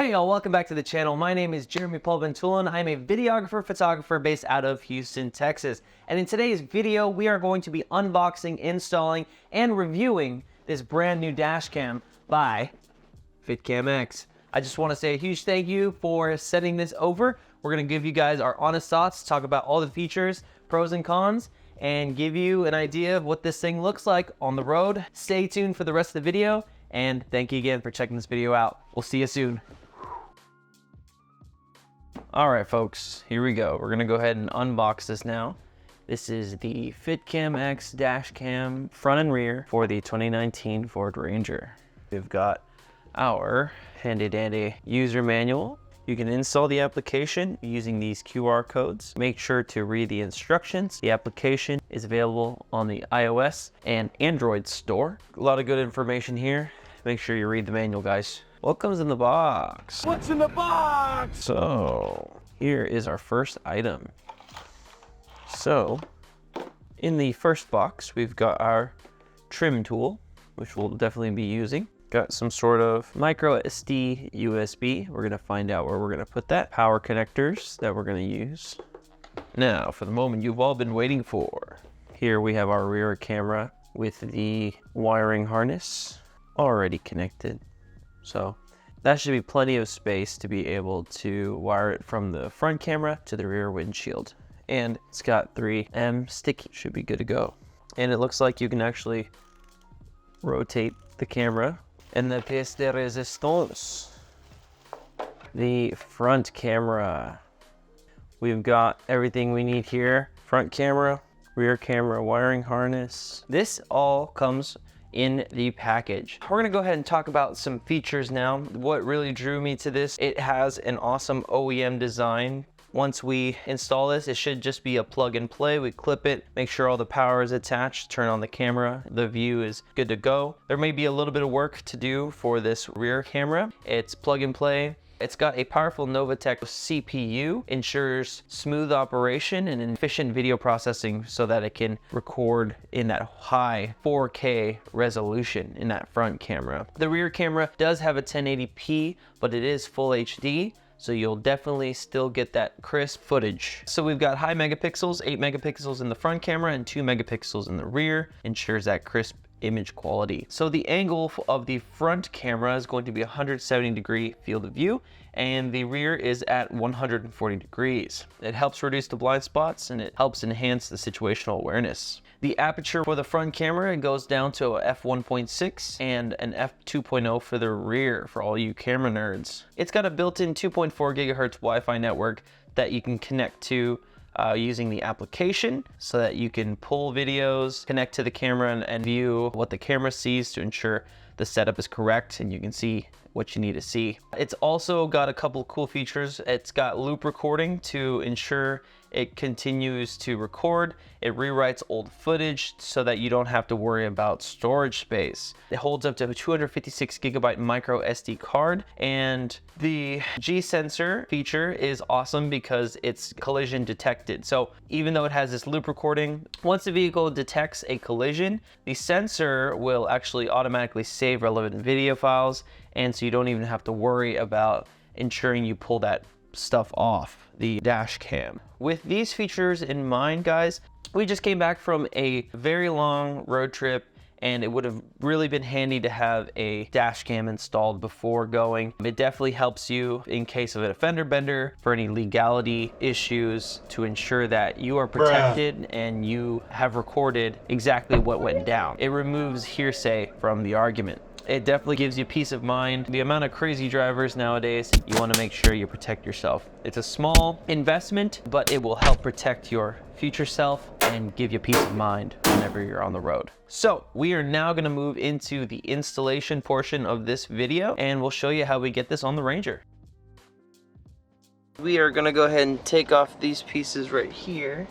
Hey y'all, welcome back to the channel. My name is Jeremy Paul Ventulin. I'm a videographer, photographer based out of Houston, Texas. And in today's video, we are going to be unboxing, installing, and reviewing this brand new dash cam by FitCamX. I just want to say a huge thank you for sending this over. We're going to give you guys our honest thoughts, talk about all the features, pros and cons, and give you an idea of what this thing looks like on the road. Stay tuned for the rest of the video, and thank you again for checking this video out. We'll see you soon. All right, folks, here we go. We're gonna go ahead and unbox this now. This is the FitCamX Dash Cam front and rear for the 2019 Ford Ranger. We've got our handy dandy user manual. You can install the application using these QR codes. Make sure to read the instructions. The application is available on the iOS and Android store. A lot of good information here. Make sure you read the manual, guys. What comes in the box? What's in the box? So here is our first item. So in the first box, we've got our trim tool, which we'll definitely be using. Got some sort of micro SD USB. We're gonna find out where we're gonna put that. Power connectors that we're gonna use. Now, for the moment you've all been waiting for. Here we have our rear camera with the wiring harness already connected. So that should be plenty of space to be able to wire it from the front camera to the rear windshield. And it's got 3M sticky, should be good to go. And it looks like you can actually rotate the camera. And the pièce de résistance, the front camera. We've got everything we need here. Front camera, rear camera, wiring harness. This all comes in the package. We're gonna go ahead and talk about some features now. What really drew me to this, it has an awesome OEM design. Once we install this, it should just be a plug and play. We clip it, make sure all the power is attached, turn on the camera, the view is good to go. There may be a little bit of work to do for this rear camera. It's plug and play. It's got a powerful Novatech CPU, ensures smooth operation and efficient video processing so that it can record in that high 4K resolution in that front camera. The rear camera does have a 1080p, but it is full HD, so you'll definitely still get that crisp footage. So we've got high megapixels, 8 megapixels in the front camera and 2 megapixels in the rear, ensures that crisp image quality. So the angle of the front camera is going to be 170-degree field of view, and the rear is at 140 degrees. It helps reduce the blind spots and it helps enhance the situational awareness. The aperture for the front camera goes down to a f1.6 and an f2.0 for the rear for all you camera nerds. It's got a built-in 2.4 gigahertz Wi-Fi network that you can connect to using the application so that you can pull videos, connect to the camera and view what the camera sees to ensure the setup is correct and you can see what you need to see. It's also got a couple of cool features. It's got loop recording to ensure it continues to record. It rewrites old footage so that you don't have to worry about storage space. It holds up to a 256 gigabyte micro SD card, and the G sensor feature is awesome because it's collision detected. So even though it has this loop recording, once the vehicle detects a collision, the sensor will actually automatically save relevant video files, and so you don't even have to worry about ensuring you pull that stuff off the dash cam. With these features in mind, guys, we just came back from a very long road trip and it would have really been handy to have a dash cam installed before going. It definitely helps you in case of a fender bender, for any legality issues, to ensure that you are protected and you have recorded exactly what went down. It removes hearsay from the argument. It definitely gives you peace of mind. The amount of crazy drivers nowadays, you want to make sure you protect yourself. It's a small investment, but it will help protect your future self and give you peace of mind whenever you're on the road. So we are now going to move into the installation portion of this video, and we'll show you how we get this on the Ranger. We are going to go ahead and take off these pieces right here.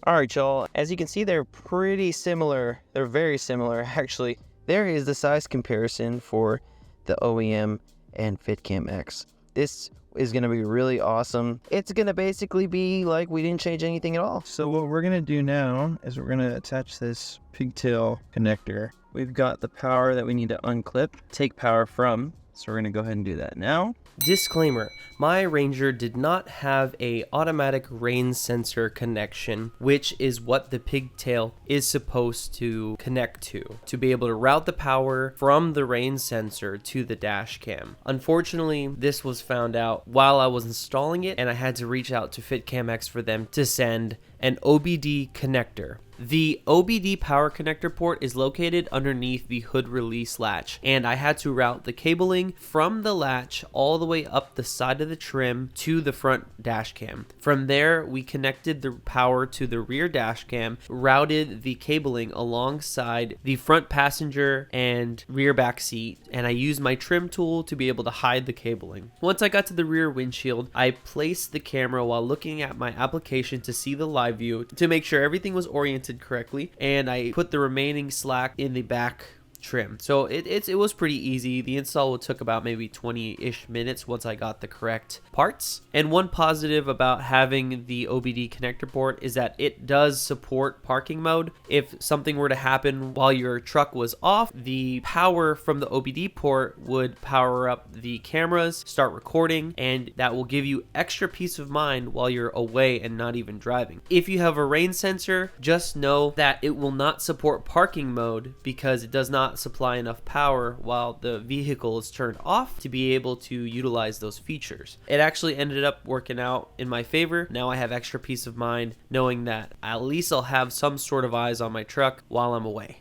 All right, y'all, as you can see, they're pretty similar. They're very similar, actually. There is the size comparison for the OEM and FitCamX. This is gonna be really awesome. It's gonna basically be like we didn't change anything at all. So what we're gonna do now is we're gonna attach this pigtail connector we've got the power that we need to unclip, take power from. So we're gonna go ahead and do that now. Disclaimer, my Ranger did not have a automatic rain sensor connection, which is what the pigtail is supposed to connect to be able to route the power from the rain sensor to the dash cam. Unfortunately, this was found out while I was installing it, and I had to reach out to FitCamX for them to send an OBD connector. The OBD power connector port is located underneath the hood release latch, and I had to route the cabling from the latch all the way up the side of the trim to the front dash cam. From there, we connected the power to the rear dash cam, routed the cabling alongside the front passenger and rear back seat, and I used my trim tool to be able to hide the cabling. Once I got to the rear windshield, I placed the camera while looking at my application to see the live view to make sure everything was oriented correctly, and I put the remaining slack in the back trim. So it was pretty easy. The install took about maybe 20-ish minutes once I got the correct parts. And one positive about having the OBD connector port is that it does support parking mode. If something were to happen while your truck was off, the power from the OBD port would power up the cameras, start recording, and that will give you extra peace of mind while you're away and not even driving. If you have a rain sensor, just know that it will not support parking mode because it does not supply enough power while the vehicle is turned off to be able to utilize those features. It actually ended up working out in my favor. Now I have extra peace of mind knowing that at least I'll have some sort of eyes on my truck while I'm away.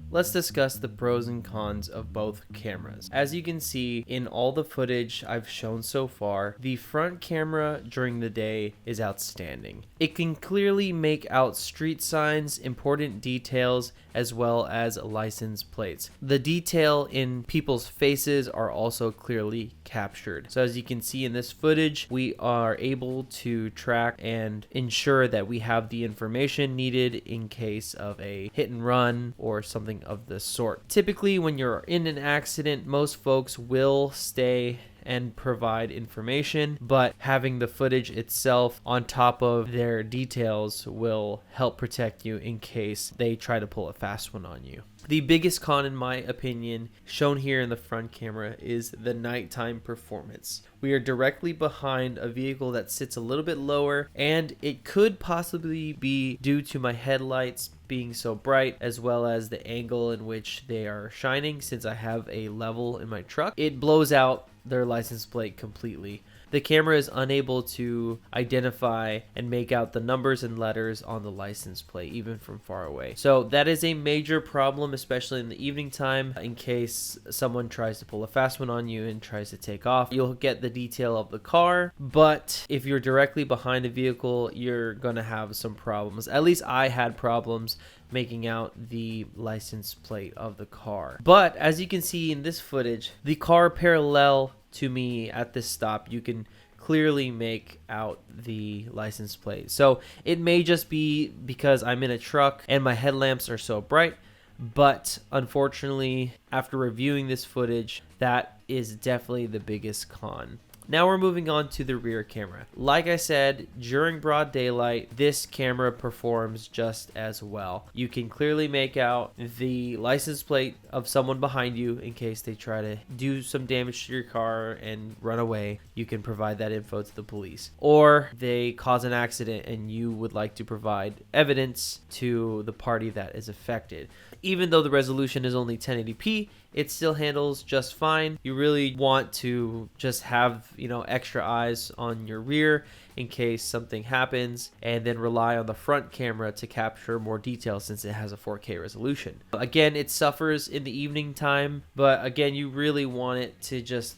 Let's discuss the pros and cons of both cameras. As you can see in all the footage I've shown so far, the front camera during the day is outstanding. It can clearly make out street signs, important details, as well as license plates. The detail in people's faces are also clearly captured. So as you can see in this footage, we are able to track and ensure that we have the information needed in case of a hit and run or something of the sort. Typically, when you're in an accident, most folks will stay and provide information, but having the footage itself on top of their details will help protect you in case they try to pull a fast one on you. The biggest con, in my opinion, shown here in the front camera is the nighttime performance. We are directly behind a vehicle that sits a little bit lower, and it could possibly be due to my headlights being so bright, as well as the angle in which they are shining since I have a level in my truck. It blows out their license plate completely. The camera is unable to identify and make out the numbers and letters on the license plate, even from far away. So that is a major problem, especially in the evening time, in case someone tries to pull a fast one on you and tries to take off. You'll get the detail of the car, but if you're directly behind a vehicle, you're gonna have some problems. At least I had problems making out the license plate of the car. But as you can see in this footage, the car parallel to me at this stop, you can clearly make out the license plate. So it may just be because I'm in a truck and my headlamps are so bright, but unfortunately, after reviewing this footage, that is definitely the biggest con. Now we're moving on to the rear camera. Like I said, during broad daylight, this camera performs just as well. You can clearly make out the license plate of someone behind you in case they try to do some damage to your car and run away. You can provide that info to the police. Or they cause an accident and you would like to provide evidence to the party that is affected. Even though the resolution is only 1080p, it still handles just fine. You really want to just have, extra eyes on your rear in case something happens, and then rely on the front camera to capture more detail since it has a 4K resolution. Again, it suffers in the evening time, but again, you really want it to just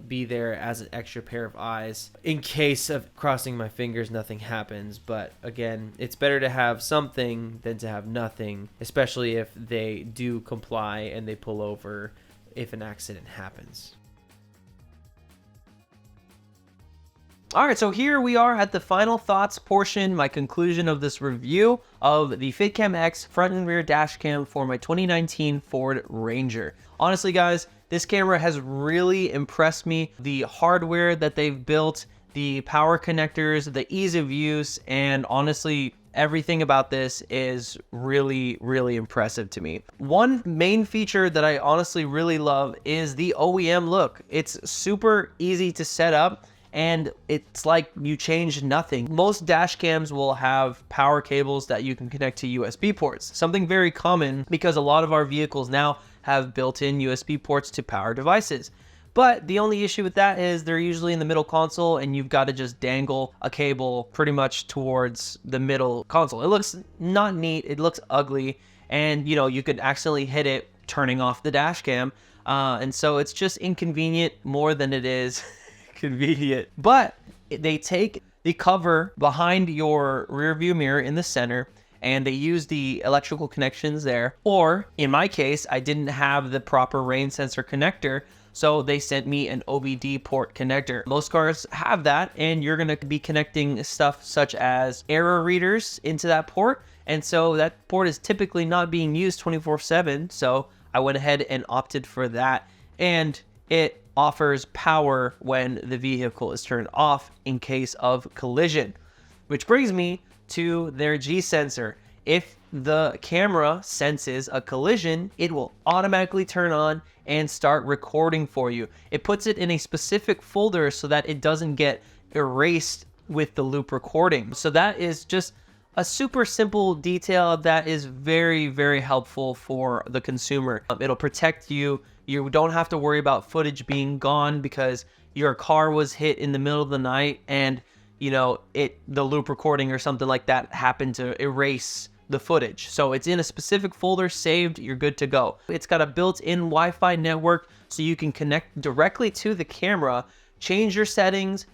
be there as an extra pair of eyes in case of, crossing my fingers, nothing happens. But again, it's better to have something than to have nothing, especially if they do comply and they pull over if an accident happens. All right, so here we are at the final thoughts portion, my conclusion of this review of the FitCamX front and rear dash cam for my 2019 Ford Ranger. Honestly, guys, this camera has really impressed me. The hardware that they've built, the power connectors, the ease of use, and honestly, Everything about this is really, really impressive to me. One main feature that I honestly really love is the OEM look. It's super easy to set up, and it's like you change nothing. Most dash cams will have power cables that you can connect to USB ports, something very common because a lot of our vehicles now have built-in USB ports to power devices. But the only issue with that is they're usually in the middle console, and you've got to just dangle a cable pretty much towards the middle console. It looks not neat, it looks ugly, and you could accidentally hit it turning off the dash cam. And so it's just inconvenient more than it is convenient. But they take the cover behind your rear view mirror in the center, and they use the electrical connections there. Or in my case, I didn't have the proper rain sensor connector, so they sent me an OBD port connector. Most cars have that, and you're gonna be connecting stuff such as error readers into that port. And so that port is typically not being used 24/7. So I went ahead and opted for that. And it offers power when the vehicle is turned off in case of collision. Which brings me to their G sensor. If the camera senses a collision, it will automatically turn on and start recording for you. It puts it in a specific folder so that it doesn't get erased with the loop recording. So that is just a super simple detail that is very, very helpful for the consumer. It'll protect you. You don't have to worry about footage being gone because your car was hit in the middle of the night and the loop recording or something like that happened to erase the footage. So it's in a specific folder saved, you're good to go. It's got a built-in Wi-Fi network so you can connect directly to the camera, change your settings,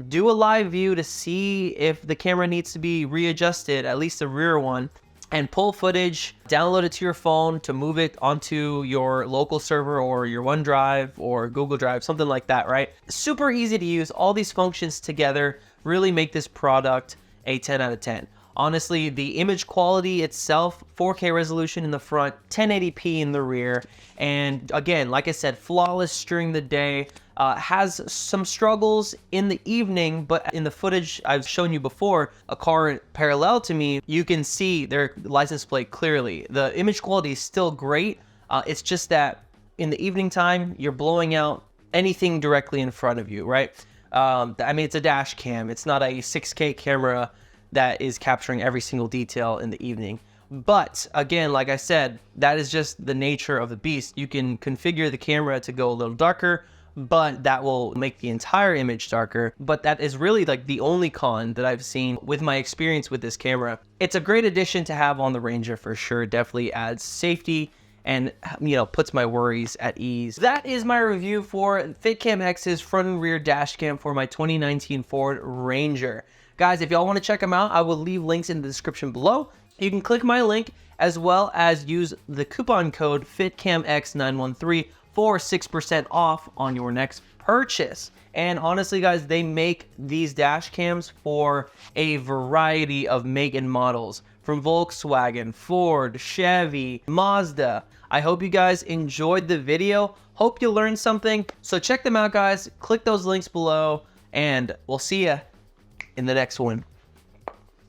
do a live view to see if the camera needs to be readjusted, at least the rear one, and pull footage, download it to your phone to move it onto your local server or your OneDrive or Google Drive, something like that, right? Super easy to use. All these functions together really make this product a 10 out of 10. Honestly, the image quality itself, 4K resolution in the front, 1080p in the rear, and again, like I said, flawless during the day. Has some struggles in the evening, but in the footage I've shown you before, a car parallel to me, you can see their license plate clearly. The image quality is still great. It's just that in the evening time, you're blowing out anything directly in front of you, right? I mean, it's a dash cam. It's not a 6K camera that is capturing every single detail in the evening. But again, like I said, that is just the nature of the beast. You can configure the camera to go a little darker, but that will make the entire image darker. But that is really like the only con that I've seen with my experience with this camera. It's a great addition to have on the Ranger for sure. Definitely adds safety and puts my worries at ease. That is my review for FitCamX's front and rear dash cam for my 2019 Ford Ranger. Guys, if y'all want to check them out, I will leave links in the description below. You can click my link as well as use the coupon code FitCamX913 for 6% off on your next purchase. And honestly, guys, they make these dash cams for a variety of make and models from Volkswagen, Ford, Chevy, Mazda. I hope you guys enjoyed the video. Hope you learned something. So check them out, guys. Click those links below, and we'll see ya in the next one.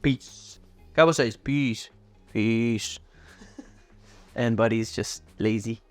Peace. Cowboy says peace. Peace. And Buddy's just lazy.